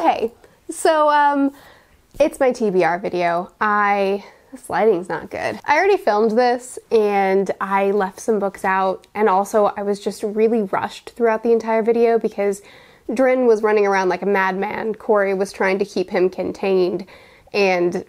hey, so it's my TBR video. This lighting's not good. I already filmed this and I left some books out, and also I was just really rushed throughout the entire video because Drin was running around like a madman. Corey was trying to keep him contained, and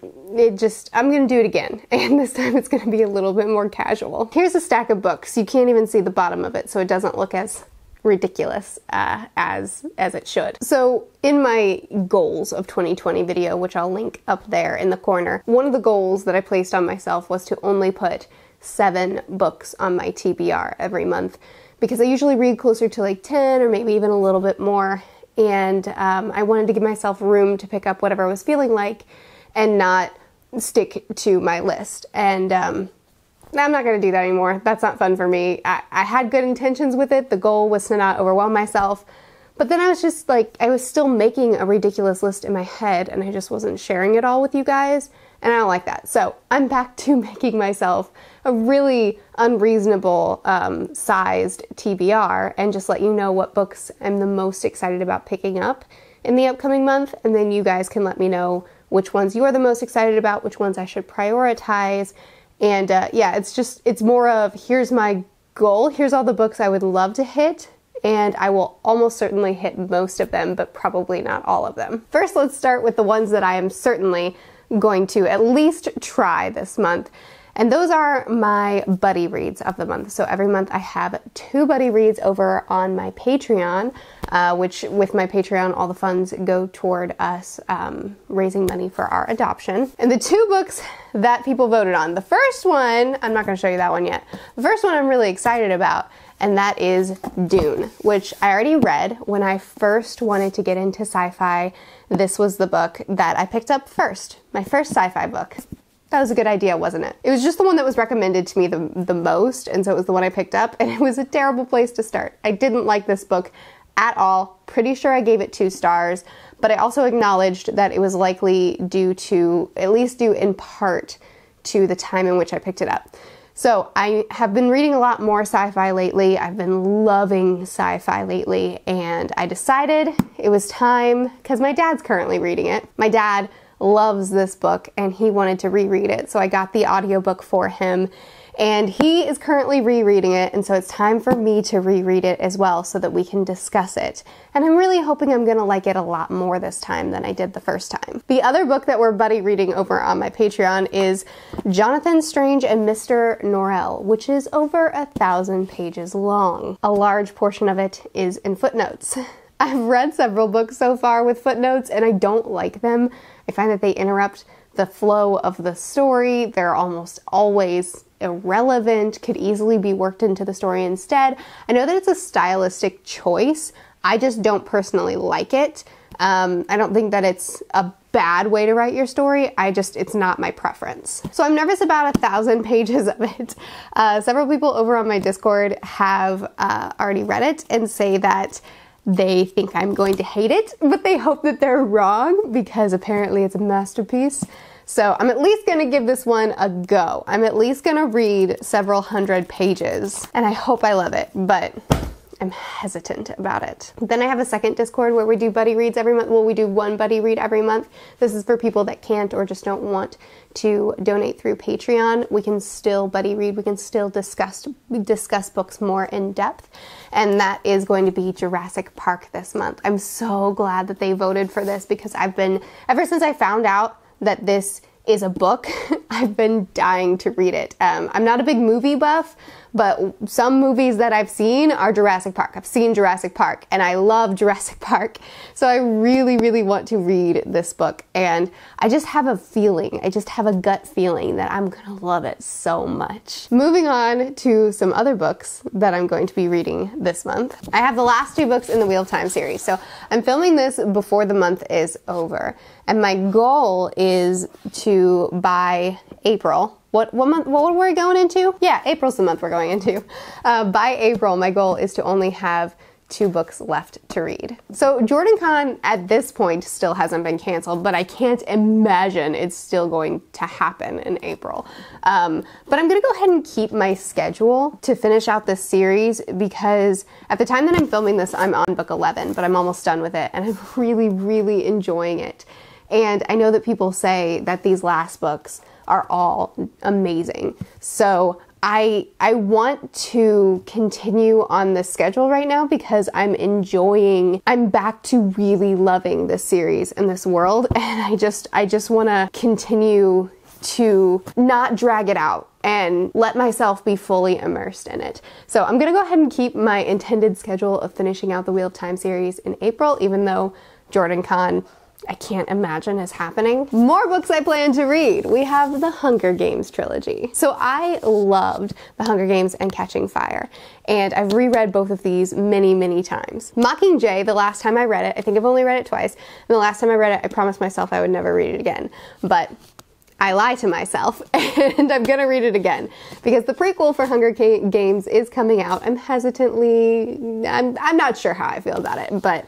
I'm gonna do it again, and this time it's gonna be a little bit more casual. Here's a stack of books. You can't even see the bottom of it, so it doesn't look as ridiculous as it should. So in my goals of 2020 video, which I'll link up there in the corner, one of the goals that I placed on myself was to only put 7 books on my TBR every month, because I usually read closer to like 10 or maybe even a little bit more, and I wanted to give myself room to pick up whatever I was feeling like and not stick to my list. And I'm not going to do that anymore. That's not fun for me. I had good intentions with it. The goal was to not overwhelm myself. But then I was just like, I was still making a ridiculous list in my head, and I just wasn't sharing it all with you guys. And I don't like that. So I'm back to making myself a really unreasonable sized TBR and just let you know what books I'm the most excited about picking up in the upcoming month. And then you guys can let me know which ones you are the most excited about, which ones I should prioritize. And yeah, it's more of, here's my goal, here's all the books I would love to hit, and I will almost certainly hit most of them, but probably not all of them. First, let's start with the ones that I am certainly going to at least try this month. And those are my buddy reads of the month. So every month I have 2 buddy reads over on my Patreon, which with my Patreon, all the funds go toward us raising money for our adoption. And the 2 books that people voted on, the first one, I'm not gonna show you that one yet. The first one I'm really excited about, and that is Dune, which I already read when I first wanted to get into sci-fi. This was the book that I picked up first, my first sci-fi book. That was a good idea, wasn't it? It was just the one that was recommended to me the most, and so it was the one I picked up, and it was a terrible place to start. I didn't like this book at all. Pretty sure I gave it 2 stars, but I also acknowledged that it was likely due to, at least due in part, to the time in which I picked it up. So I have been reading a lot more sci-fi lately. I've been loving sci-fi lately, and I decided it was time, because my dad's currently reading it. My dad loves this book and he wanted to reread it, so I got the audiobook for him, and he is currently rereading it, and so it's time for me to reread it as well so that we can discuss it. And I'm really hoping I'm gonna like it a lot more this time than I did the first time. The other book that we're buddy reading over on my Patreon is Jonathan Strange and Mr. Norrell, which is over 1,000 pages long. A large portion of it is in footnotes. I've read several books so far with footnotes, and I don't like them. I find that they interrupt the flow of the story. They're almost always irrelevant, could easily be worked into the story instead. I know that it's a stylistic choice. I just don't personally like it. I don't think that it's a bad way to write your story. It's not my preference. So I'm nervous about 1,000 pages of it. Several people over on my Discord have already read it and say that they think I'm going to hate it, but they hope that they're wrong because apparently it's a masterpiece. So I'm at least gonna give this one a go. I'm at least gonna read several hundred pages, and I hope I love it, but I'm hesitant about it. Then I have a second Discord where we do buddy reads every month. Well, we do 1 buddy read every month. This is for people that can't or just don't want to donate through Patreon. We can still buddy read. We can still discuss books more in depth. And that is going to be Jurassic Park this month. I'm so glad that they voted for this because ever since I found out that this is a book, I've been dying to read it. I'm not a big movie buff, but some movies that I've seen are Jurassic Park. I've seen Jurassic Park and I love Jurassic Park. So I really, really want to read this book, and I just have a feeling, I just have a gut feeling that I'm gonna love it so much. Moving on to some other books that I'm going to be reading this month. I have the last 2 books in the Wheel of Time series. So I'm filming this before the month is over, and my goal is to, by April, what were we going into? Yeah, April's the month we're going into. By April, my goal is to only have 2 books left to read. So JordanCon at this point still hasn't been canceled, but I can't imagine it's still going to happen in April. But I'm gonna go ahead and keep my schedule to finish out this series, because at the time that I'm filming this, I'm on book 11, but I'm almost done with it, and I'm really, really enjoying it. And I know that people say that these last books are all amazing. So I want to continue on this schedule right now because I'm back to really loving this series and this world, and I just want to continue to not drag it out and let myself be fully immersed in it. So I'm gonna go ahead and keep my intended schedule of finishing out the Wheel of Time series in April, even though JordanCon, I can't imagine is happening. More books I plan to read. We have the Hunger Games trilogy. So I loved the Hunger Games and Catching Fire, and I've reread both of these many, many times. Mockingjay, the last time I read it, I think I've only read it twice, and the last time I read it, I promised myself I would never read it again. But I lie to myself, and I'm gonna read it again because the prequel for Hunger Games is coming out. I'm not sure how I feel about it, but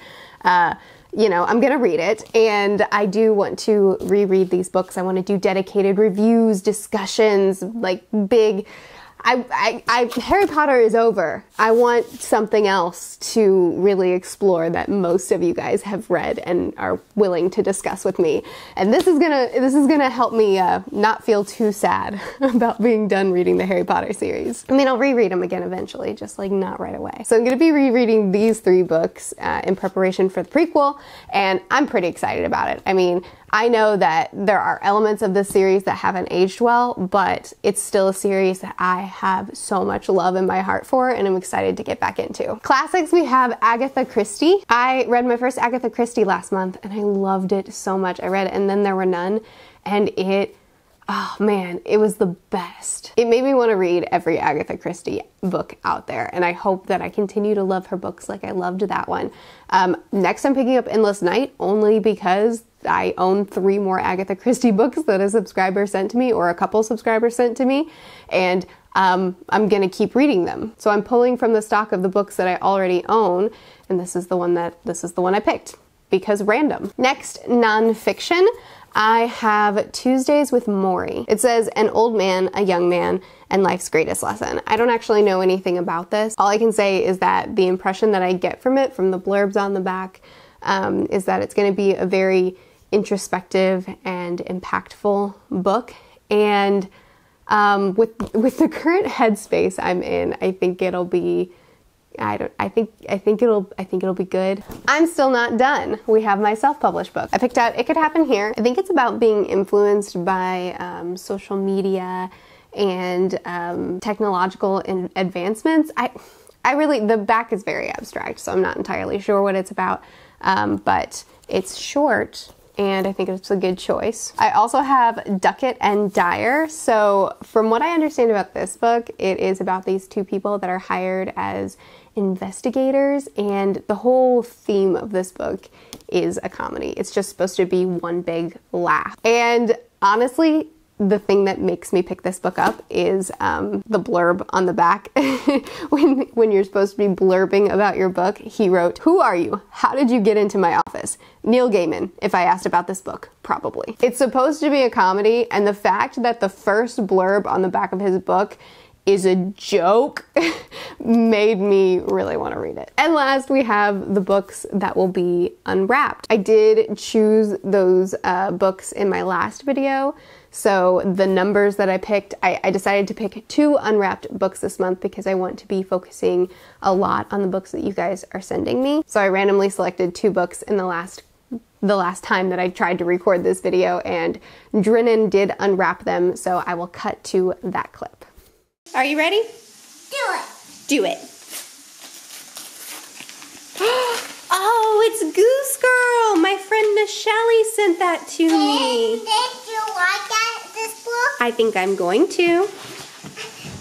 you know, I'm gonna read it, and I do want to reread these books. I want to do dedicated reviews, discussions, like big. Harry Potter is over. I want something else to really explore that most of you guys have read and are willing to discuss with me. And this is gonna help me not feel too sad about being done reading the Harry Potter series. I mean, I'll reread them again eventually, just like not right away. So I'm gonna be rereading these 3 books in preparation for the prequel, and I'm pretty excited about it. I mean, I know that there are elements of this series that haven't aged well, but it's still a series that I have so much love in my heart for, and I'm excited to get back into. Classics, we have Agatha Christie. I read my first Agatha Christie last month, and I loved it so much. I read And Then There Were None, and oh man, it was the best. It made me want to read every Agatha Christie book out there, and I hope that I continue to love her books like I loved that one. Next I'm picking up Endless Night, only because I own 3 more Agatha Christie books that a subscriber sent to me, or a couple subscribers sent to me, and I'm gonna keep reading them. So I'm pulling from the stock of the books that I already own, and this is the one I picked, because random. Next, nonfiction. I have Tuesdays with Maury. It says, an old man, a young man, and life's greatest lesson. I don't actually know anything about this. All I can say is that the impression that I get from it, from the blurbs on the back, is that it's going to be a very introspective and impactful book. And with the current headspace I'm in, I think it'll be I think it'll be good. I'm still not done. We have my self-published book. I picked out It Could Happen Here. I think it's about being influenced by social media and technological advancements. The back is very abstract, so I'm not entirely sure what it's about, but it's short, and I think it's a good choice. I also have Duckett and Dyer. So from what I understand about this book, it is about these 2 people that are hired as investigators, and the whole theme of this book is a comedy. It's just supposed to be one big laugh. And honestly, the thing that makes me pick this book up is the blurb on the back. when you're supposed to be blurbing about your book, he wrote, "Who are you? How did you get into my office? Neil Gaiman, if I asked about this book, probably." It's supposed to be a comedy, and the fact that the first blurb on the back of his book is a joke made me really want to read it. And last, we have the books that will be unwrapped. I did choose those books in my last video, so the numbers that I picked, I decided to pick 2 unwrapped books this month because I want to be focusing a lot on the books that you guys are sending me. So I randomly selected 2 books in the last time that I tried to record this video, and Drennan did unwrap them, so I will cut to that clip. Are you ready? Do it. Do it. Oh, it's Goose Girl! My friend Miss Shelley sent that to me. Did you like this book? I think I'm going to.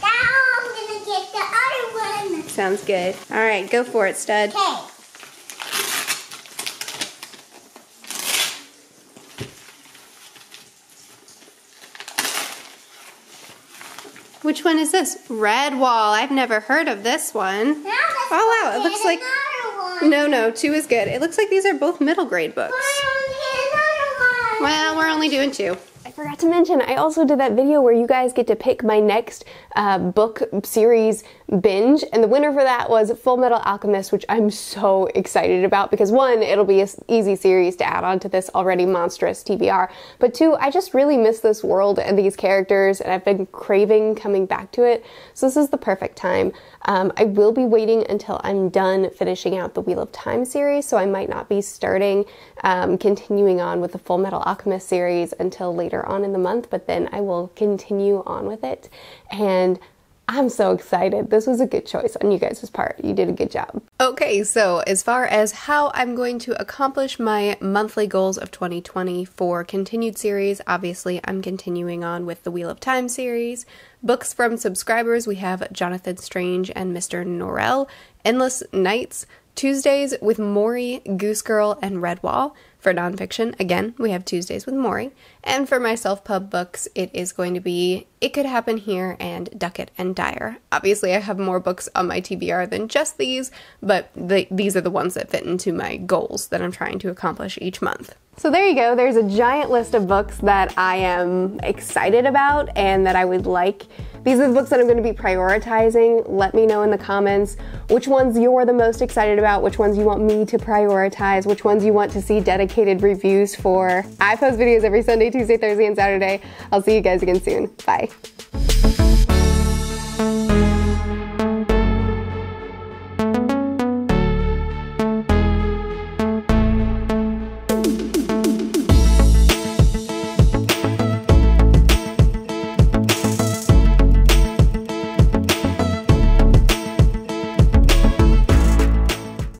Now I'm gonna get the other one. Sounds good. All right, go for it, stud. Okay. Which one is this? Redwall. I've never heard of this one. Now let's Oh wow, it get looks like another one. No, 2 is good. It looks like these are both middle grade books. I only had another one. Well, we're only doing 2. I forgot to mention, I also did that video where you guys get to pick my next book series binge, and the winner for that was Full Metal Alchemist, which I'm so excited about because 1, it'll be an easy series to add on to this already monstrous TBR, but 2, I just really miss this world and these characters, and I've been craving coming back to it, so this is the perfect time. I will be waiting until I'm done finishing out the Wheel of Time series, so I might not be starting continuing on with the Full Metal Alchemist series until later on in the month, but then I will continue on with it, and I'm so excited. This was a good choice on you guys' part. You did a good job. Okay, so as far as how I'm going to accomplish my monthly goals of 2020 for continued series, obviously I'm continuing on with the Wheel of Time series. Books from subscribers, we have Jonathan Strange and Mr. Norrell, Endless Nights, Tuesdays with Maury, Goose Girl, and Redwall. For nonfiction, again, we have Tuesdays with Maury. And for my self-pub books, it is going to be It Could Happen Here and Ducat and Dyer. Obviously, I have more books on my TBR than just these, but these are the ones that fit into my goals that I'm trying to accomplish each month. So there you go. There's a giant list of books that I am excited about and that I would like. These are the books that I'm going to be prioritizing. Let me know in the comments which ones you're the most excited about, which ones you want me to prioritize, which ones you want to see dedicated reviews for. I post videos every Sunday, Tuesday, Thursday, and Saturday. I'll see you guys again soon. Bye.